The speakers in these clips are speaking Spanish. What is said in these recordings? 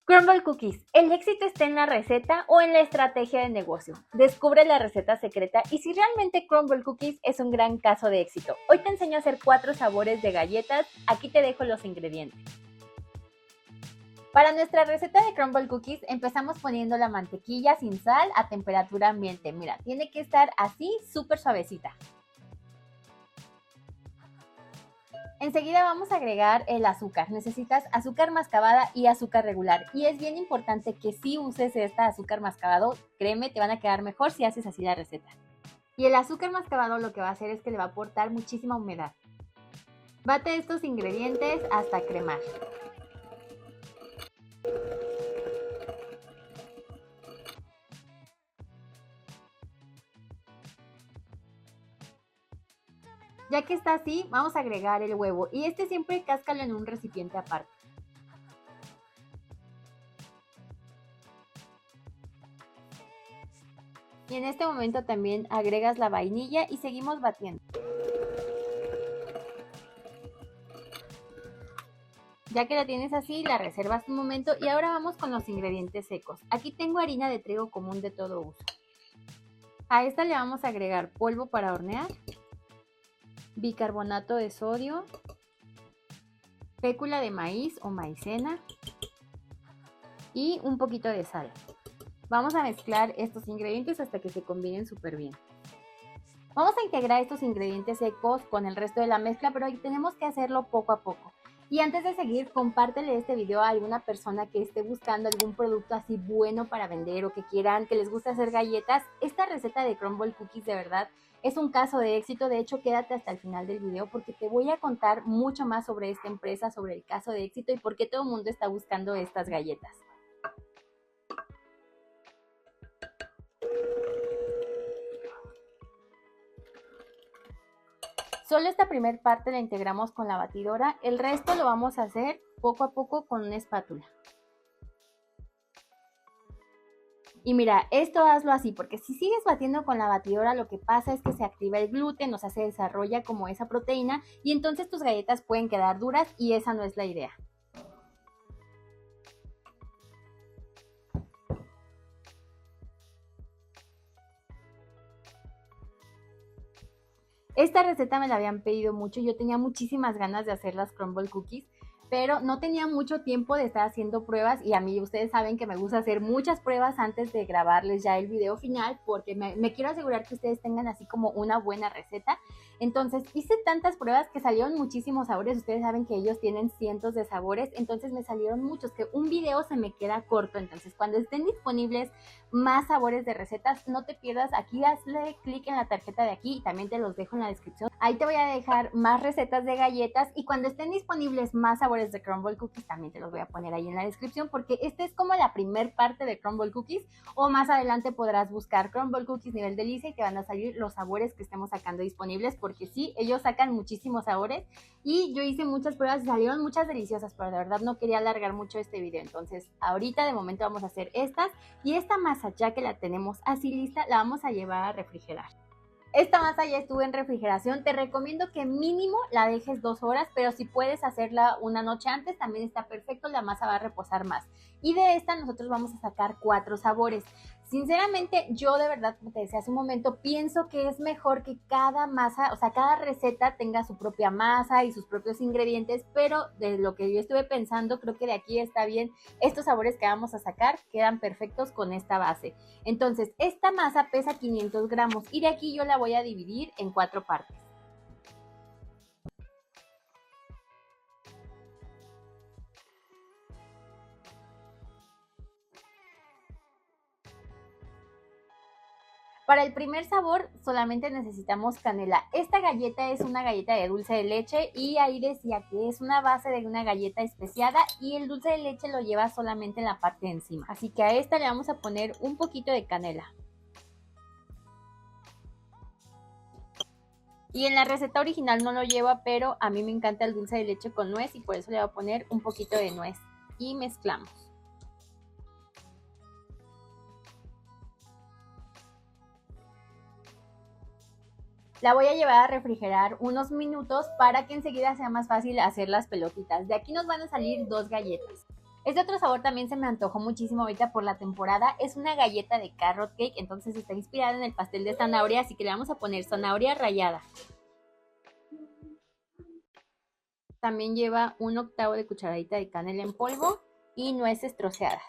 Crumbl Cookies. ¿El éxito está en la receta o en la estrategia de negocio? Descubre la receta secreta y si realmente Crumbl Cookies es un gran caso de éxito. Hoy te enseño a hacer 4 sabores de galletas. Aquí te dejo los ingredientes. Para nuestra receta de Crumbl Cookies empezamos poniendo la mantequilla sin sal a temperatura ambiente. Mira, tiene que estar así, súper suavecita. Enseguida vamos a agregar el azúcar. Necesitas azúcar mascabada y azúcar regular. Y es bien importante que si uses esta azúcar mascabado, créeme, te van a quedar mejor si haces así la receta. Y el azúcar mascabado lo que va a hacer es que le va a aportar muchísima humedad. Bate estos ingredientes hasta cremar. Ya que está así, vamos a agregar el huevo y este siempre cáscalo en un recipiente aparte. Y en este momento también agregas la vainilla y seguimos batiendo. Ya que la tienes así, la reservas un momento y ahora vamos con los ingredientes secos. Aquí tengo harina de trigo común de todo uso. A esta le vamos a agregar polvo para hornear, bicarbonato de sodio, fécula de maíz o maicena y un poquito de sal. Vamos a mezclar estos ingredientes hasta que se combinen súper bien. Vamos a integrar estos ingredientes secos con el resto de la mezcla, pero tenemos que hacerlo poco a poco. Y antes de seguir, compártele este video a alguna persona que esté buscando algún producto así bueno para vender o que quieran, que les guste hacer galletas. Esta receta de Crumbl Cookies de verdad es un caso de éxito. De hecho, quédate hasta el final del video porque te voy a contar mucho más sobre esta empresa, sobre el caso de éxito y por qué todo el mundo está buscando estas galletas. Solo esta primera parte la integramos con la batidora, el resto lo vamos a hacer poco a poco con una espátula. Y mira, esto hazlo así, porque si sigues batiendo con la batidora, lo que pasa es que se activa el gluten, o sea, se desarrolla como esa proteína, y entonces tus galletas pueden quedar duras, y esa no es la idea. Esta receta me la habían pedido mucho, yo tenía muchísimas ganas de hacer las Crumbl Cookies, pero no tenía mucho tiempo de estar haciendo pruebas y a mí ustedes saben que me gusta hacer muchas pruebas antes de grabarles ya el video final porque me quiero asegurar que ustedes tengan así como una buena receta. Entonces hice tantas pruebas que salieron muchísimos sabores, ustedes saben que ellos tienen cientos de sabores, entonces me salieron muchos, que un video se me queda corto, entonces cuando estén disponibles más sabores de recetas, no te pierdas, aquí hazle clic en la tarjeta de aquí y también te los dejo en la descripción. Ahí te voy a dejar más recetas de galletas y cuando estén disponibles más sabores de Crumbl Cookies también te los voy a poner ahí en la descripción porque esta es como la primer parte de Crumbl Cookies o más adelante podrás buscar Crumbl Cookies nivel delicia y te van a salir los sabores que estemos sacando disponibles porque sí, ellos sacan muchísimos sabores y yo hice muchas pruebas y salieron muchas deliciosas, pero de verdad no quería alargar mucho este video, entonces ahorita de momento vamos a hacer estas y esta masa ya que la tenemos así lista la vamos a llevar a refrigerar. Esta masa ya estuvo en refrigeración, te recomiendo que mínimo la dejes 2 horas, pero si puedes hacerla una noche antes también está perfecto, la masa va a reposar más. Y de esta nosotros vamos a sacar 4 sabores. Sinceramente, yo de verdad, como te decía hace un momento, pienso que es mejor que cada masa, o sea, cada receta tenga su propia masa y sus propios ingredientes, pero de lo que yo estuve pensando, creo que de aquí está bien. Estos sabores que vamos a sacar quedan perfectos con esta base. Entonces, esta masa pesa 500 gramos y de aquí yo la voy a dividir en 4 partes. Para el primer sabor solamente necesitamos canela. Esta galleta es una galleta de dulce de leche y ahí decía que es una base de una galleta especiada y el dulce de leche lo lleva solamente en la parte de encima. Así que a esta le vamos a poner un poquito de canela. Y en la receta original no lo lleva, pero a mí me encanta el dulce de leche con nuez y por eso le voy a poner un poquito de nuez. Y mezclamos. La voy a llevar a refrigerar unos minutos para que enseguida sea más fácil hacer las pelotitas. De aquí nos van a salir 2 galletas. Este otro sabor también se me antojó muchísimo ahorita por la temporada. Es una galleta de carrot cake, entonces está inspirada en el pastel de zanahoria, así que le vamos a poner zanahoria rallada. También lleva 1/8 de cucharadita de canela en polvo y nueces troceadas.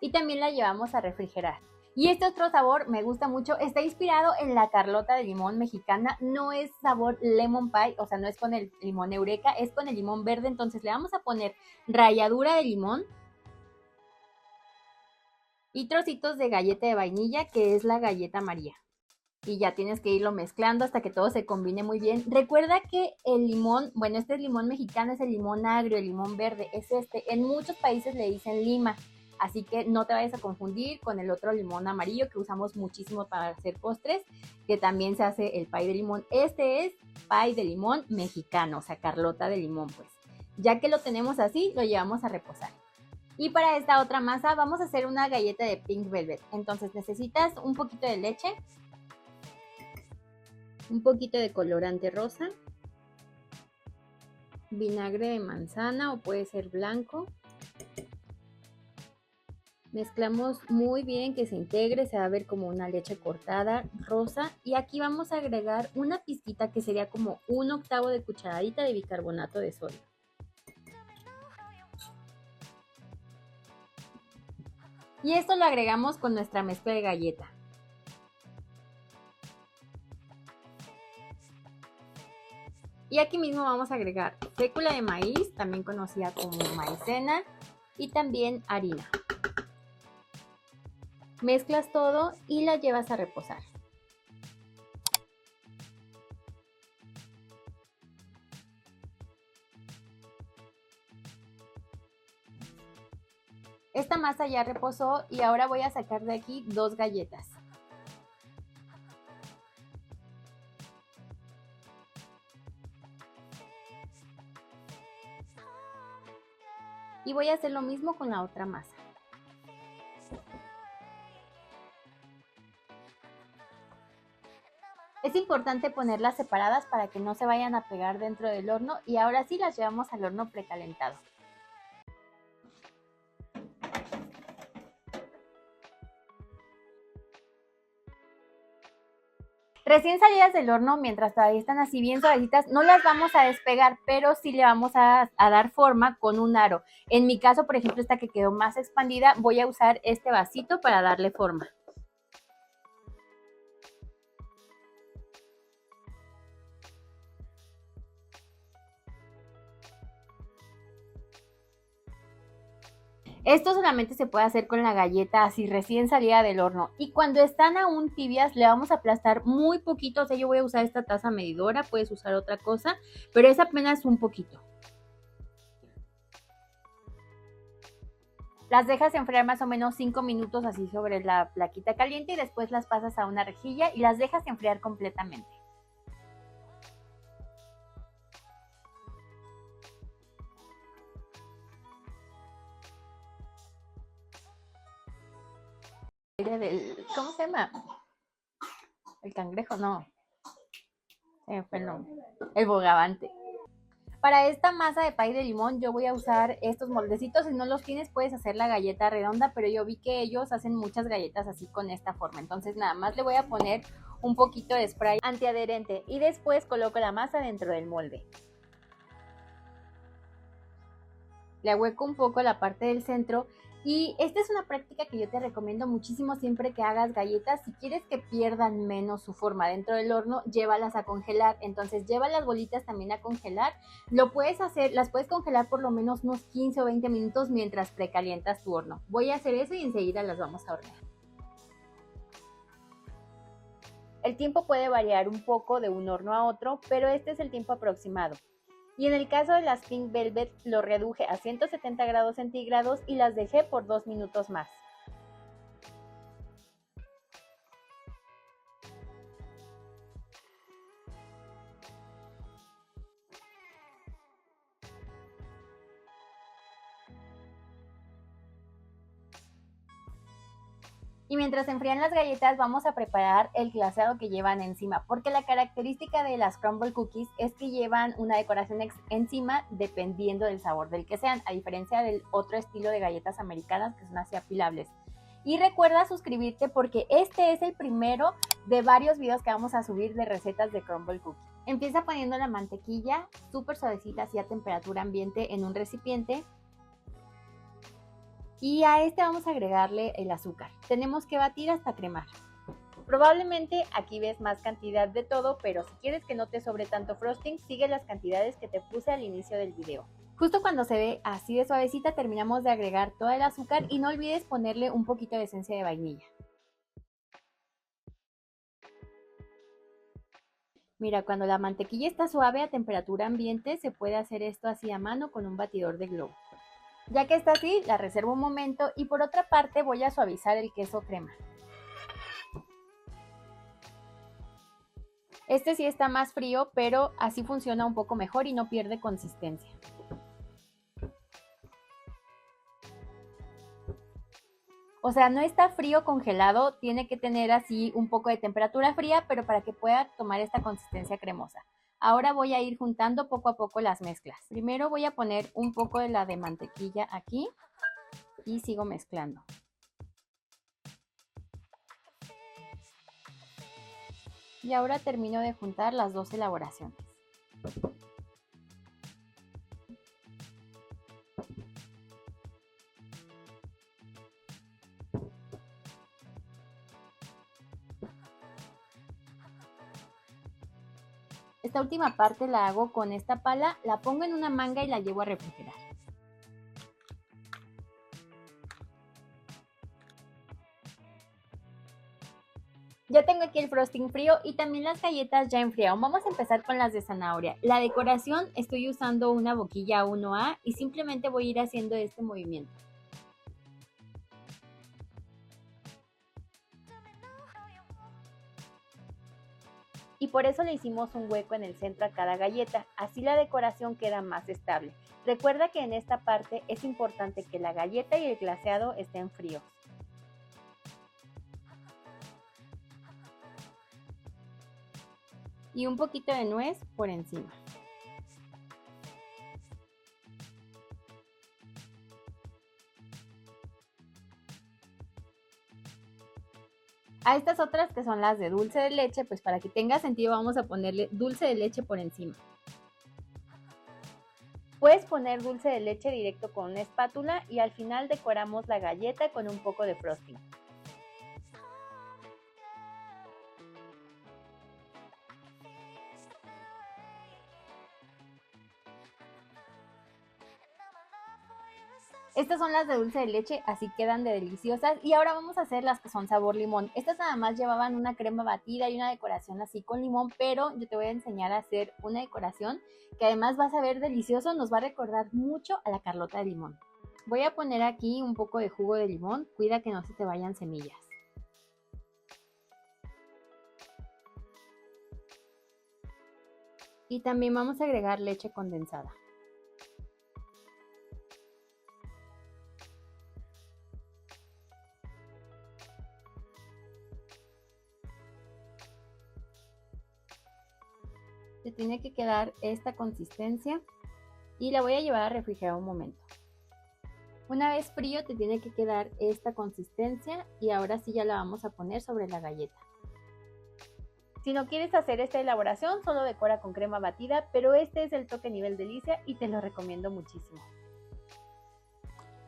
Y también la llevamos a refrigerar. Y este otro sabor me gusta mucho, está inspirado en la Carlota de limón mexicana, no es sabor lemon pie, o sea, no es con el limón eureka, es con el limón verde, entonces le vamos a poner ralladura de limón y trocitos de galleta de vainilla, que es la galleta María. Y ya tienes que irlo mezclando hasta que todo se combine muy bien. Recuerda que el limón, bueno, este limón mexicano es el limón agrio, el limón verde, es este. En muchos países le dicen lima, así que no te vayas a confundir con el otro limón amarillo que usamos muchísimo para hacer postres, que también se hace el pay de limón. Este es pay de limón mexicano, o sea, Carlota de limón, pues. Ya que lo tenemos así, lo llevamos a reposar. Y para esta otra masa vamos a hacer una galleta de pink velvet. Entonces necesitas un poquito de leche, un poquito de colorante rosa, vinagre de manzana o puede ser blanco. Mezclamos muy bien que se integre, se va a ver como una leche cortada rosa. Y aquí vamos a agregar una pizquita que sería como 1/8 de cucharadita de bicarbonato de sodio. Y esto lo agregamos con nuestra mezcla de galleta. Y aquí mismo vamos a agregar fécula de maíz, también conocida como maicena, y también harina. Mezclas todo y la llevas a reposar. Esta masa ya reposó y ahora voy a sacar de aquí 2 galletas. Y voy a hacer lo mismo con la otra masa. Es importante ponerlas separadas para que no se vayan a pegar dentro del horno y ahora sí las llevamos al horno precalentado. Recién salidas del horno, mientras todavía están así bien suavecitas, no las vamos a despegar, pero sí le vamos a dar forma con un aro. En mi caso, por ejemplo, esta que quedó más expandida, voy a usar este vasito para darle forma. Esto solamente se puede hacer con la galleta así recién salida del horno. Y cuando están aún tibias, le vamos a aplastar muy poquito. O sea, yo voy a usar esta taza medidora, puedes usar otra cosa, pero es apenas un poquito. Las dejas enfriar más o menos 5 minutos así sobre la plaquita caliente y después las pasas a una rejilla y las dejas enfriar completamente. ¿Cómo se llama? El cangrejo, no. Fue el nombre. El bogavante. Para esta masa de pay de limón yo voy a usar estos moldecitos. Si no los tienes puedes hacer la galleta redonda, pero yo vi que ellos hacen muchas galletas así con esta forma. Entonces nada más le voy a poner un poquito de spray antiadherente y después coloco la masa dentro del molde. Le ahueco un poco la parte del centro y esta es una práctica que yo te recomiendo muchísimo siempre que hagas galletas. Si quieres que pierdan menos su forma dentro del horno, llévalas a congelar. Entonces lleva las bolitas también a congelar. Lo puedes hacer, las puedes congelar por lo menos unos 15 o 20 minutos mientras precalientas tu horno. Voy a hacer eso y enseguida las vamos a hornear. El tiempo puede variar un poco de un horno a otro, pero este es el tiempo aproximado. Y en el caso de las Pink Velvet lo reduje a 170 grados centígrados y las dejé por 2 minutos más. Y mientras se enfrían las galletas vamos a preparar el glaseado que llevan encima, porque la característica de las crumble cookies es que llevan una decoración encima dependiendo del sabor del que sean, a diferencia del otro estilo de galletas americanas que son así apilables. Y recuerda suscribirte porque este es el primero de varios videos que vamos a subir de recetas de crumble cookies. Empieza poniendo la mantequilla súper suavecita así a temperatura ambiente en un recipiente. Y a este vamos a agregarle el azúcar. Tenemos que batir hasta cremar. Probablemente aquí ves más cantidad de todo, pero si quieres que no te sobre tanto frosting, sigue las cantidades que te puse al inicio del video. Justo cuando se ve así de suavecita, terminamos de agregar todo el azúcar y no olvides ponerle un poquito de esencia de vainilla. Mira, cuando la mantequilla está suave a temperatura ambiente, se puede hacer esto así a mano con un batidor de globo. Ya que está así, la reservo un momento y por otra parte voy a suavizar el queso crema. Este sí está más frío, pero así funciona un poco mejor y no pierde consistencia. O sea, no está frío congelado, tiene que tener así un poco de temperatura fría, pero para que pueda tomar esta consistencia cremosa. Ahora voy a ir juntando poco a poco las mezclas. Primero voy a poner un poco de la de mantequilla aquí y sigo mezclando. Y ahora termino de juntar las dos elaboraciones. Esta última parte la hago con esta pala, la pongo en una manga y la llevo a refrigerar. Ya tengo aquí el frosting frío y también las galletas ya enfriaron. Vamos a empezar con las de zanahoria. La decoración estoy usando una boquilla 1A y simplemente voy a ir haciendo este movimiento. Y por eso le hicimos un hueco en el centro a cada galleta, así la decoración queda más estable. Recuerda que en esta parte es importante que la galleta y el glaseado estén fríos. Y un poquito de nuez por encima. A estas otras que son las de dulce de leche, pues para que tenga sentido vamos a ponerle dulce de leche por encima. Puedes poner dulce de leche directo con una espátula y al final decoramos la galleta con un poco de frosting. Estas son las de dulce de leche, así quedan de deliciosas. Y ahora vamos a hacer las que son sabor limón. Estas nada más llevaban una crema batida y una decoración así con limón, pero yo te voy a enseñar a hacer una decoración que además vas a ver delicioso, nos va a recordar mucho a la Carlota de limón. Voy a poner aquí un poco de jugo de limón, cuida que no se te vayan semillas. Y también vamos a agregar leche condensada. Te tiene que quedar esta consistencia y la voy a llevar a refrigerar un momento. Una vez frío te tiene que quedar esta consistencia y ahora sí ya la vamos a poner sobre la galleta. Si no quieres hacer esta elaboración, solo decora con crema batida, pero este es el toque nivel delicia y te lo recomiendo muchísimo.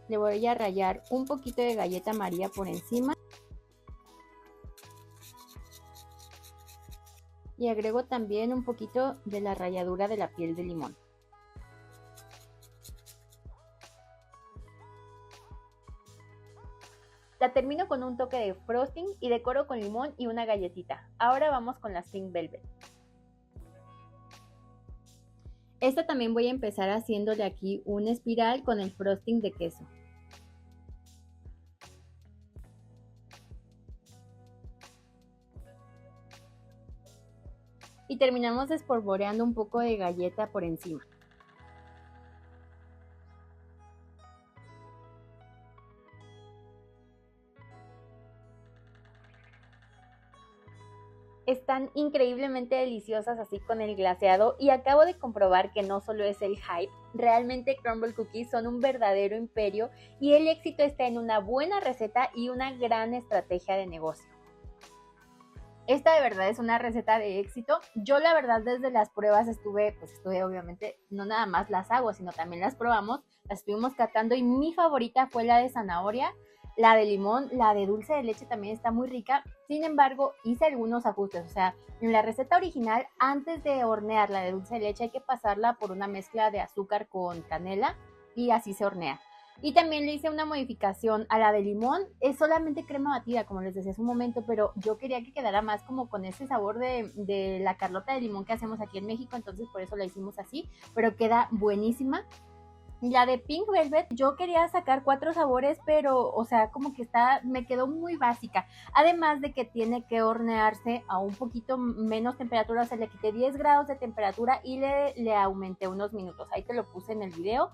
Le voy a rallar un poquito de galleta María por encima. Y agrego también un poquito de la ralladura de la piel de limón. La termino con un toque de frosting y decoro con limón y una galletita. Ahora vamos con las Pink Velvet. Esta también voy a empezar haciéndole aquí una espiral con el frosting de queso. Y terminamos espolvoreando un poco de galleta por encima. Están increíblemente deliciosas así con el glaseado y acabo de comprobar que no solo es el hype, realmente Crumbl Cookies son un verdadero imperio y el éxito está en una buena receta y una gran estrategia de negocio. Esta de verdad es una receta de éxito. Yo la verdad desde las pruebas estuve obviamente, no nada más las hago, sino también las probamos, las estuvimos catando y mi favorita fue la de zanahoria, la de limón, la de dulce de leche también está muy rica. Sin embargo, hice algunos ajustes, o sea, en la receta original, antes de hornear la de dulce de leche hay que pasarla por una mezcla de azúcar con canela y así se hornea. Y también le hice una modificación a la de limón, es solamente crema batida, como les decía hace un momento, pero yo quería que quedara más como con ese sabor de la carlota de limón que hacemos aquí en México, entonces por eso la hicimos así, pero queda buenísima. Y la de Pink Velvet, yo quería sacar 4 sabores, pero, o sea, como que me quedó muy básica. Además de que tiene que hornearse a un poquito menos temperatura, o sea, le quité 10 grados de temperatura y le aumenté unos minutos. Ahí te lo puse en el video,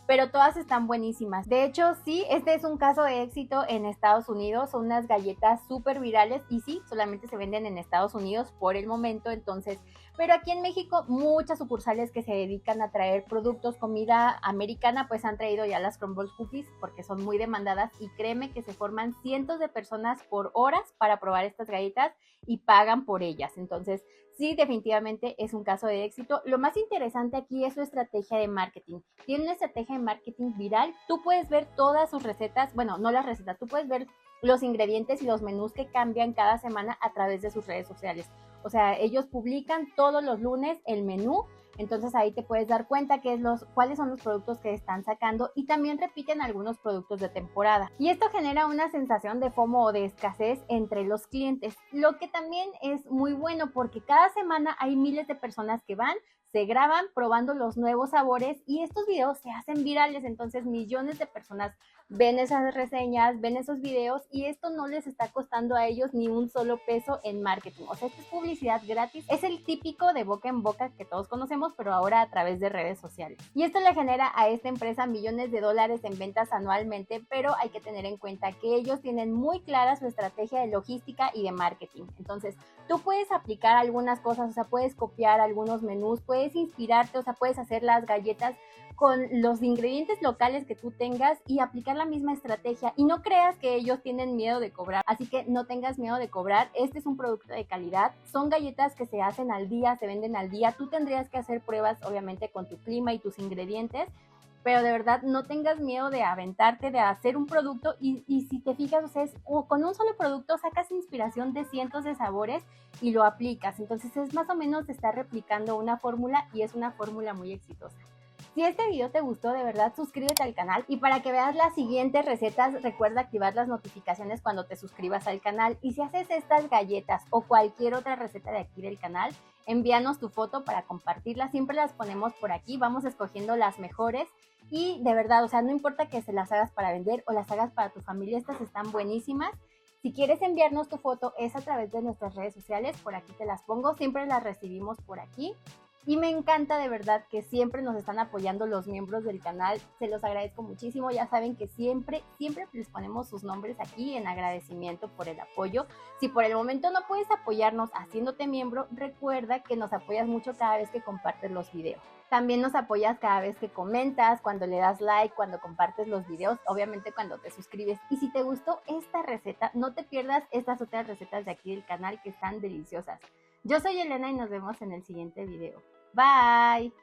pero todas están buenísimas. De hecho, sí, este es un caso de éxito en Estados Unidos, son unas galletas súper virales y sí, solamente se venden en Estados Unidos por el momento, entonces, pero aquí en México muchas sucursales que se dedican a traer productos, comida americana, pues han traído ya las Crumbl Cookies porque son muy demandadas y créeme que se forman cientos de personas por horas para probar estas galletas y pagan por ellas, entonces sí, definitivamente es un caso de éxito. Lo más interesante aquí es su estrategia de marketing. Tiene una estrategia de marketing viral. Tú puedes ver todas sus recetas, bueno, no las recetas, tú puedes ver los ingredientes y los menús que cambian cada semana a través de sus redes sociales. O sea, ellos publican todos los lunes el menú, entonces ahí te puedes dar cuenta cuáles son los productos que están sacando y también repiten algunos productos de temporada. Y esto genera una sensación de FOMO o de escasez entre los clientes, lo que también es muy bueno porque cada semana hay miles de personas que van, se graban probando los nuevos sabores y estos videos se hacen virales, entonces millones de personas ven esas reseñas, ven esos videos y esto no les está costando a ellos ni un solo peso en marketing. O sea, esto es publicidad gratis. Es el típico de boca en boca que todos conocemos, pero ahora a través de redes sociales. Y esto le genera a esta empresa millones de dólares en ventas anualmente, pero hay que tener en cuenta que ellos tienen muy clara su estrategia de logística y de marketing. Entonces, tú puedes aplicar algunas cosas, o sea, puedes copiar algunos menús, puedes inspirarte, o sea, puedes hacer las galletas con los ingredientes locales que tú tengas y aplicar la misma estrategia y no creas que ellos tienen miedo de cobrar, así que no tengas miedo de cobrar, este es un producto de calidad, son galletas que se hacen al día, se venden al día, tú tendrías que hacer pruebas obviamente con tu clima y tus ingredientes, pero de verdad no tengas miedo de aventarte, de hacer un producto y si te fijas, o sea, con un solo producto sacas inspiración de cientos de sabores y lo aplicas, entonces es más o menos estar replicando una fórmula y es una fórmula muy exitosa. Si este video te gustó, de verdad, suscríbete al canal y para que veas las siguientes recetas, recuerda activar las notificaciones cuando te suscribas al canal. Y si haces estas galletas o cualquier otra receta de aquí del canal, envíanos tu foto para compartirla. Siempre las ponemos por aquí, vamos escogiendo las mejores. Y de verdad, o sea, no importa que se las hagas para vender o las hagas para tu familia, estas están buenísimas. Si quieres enviarnos tu foto es a través de nuestras redes sociales, por aquí te las pongo, siempre las recibimos por aquí. Y me encanta de verdad que siempre nos están apoyando los miembros del canal, se los agradezco muchísimo, ya saben que siempre les ponemos sus nombres aquí en agradecimiento por el apoyo. Si por el momento no puedes apoyarnos haciéndote miembro, recuerda que nos apoyas mucho cada vez que compartes los videos. También nos apoyas cada vez que comentas, cuando le das like, cuando compartes los videos, obviamente cuando te suscribes. Y si te gustó esta receta, no te pierdas estas otras recetas de aquí del canal que están deliciosas. Yo soy Elena y nos vemos en el siguiente video. Bye.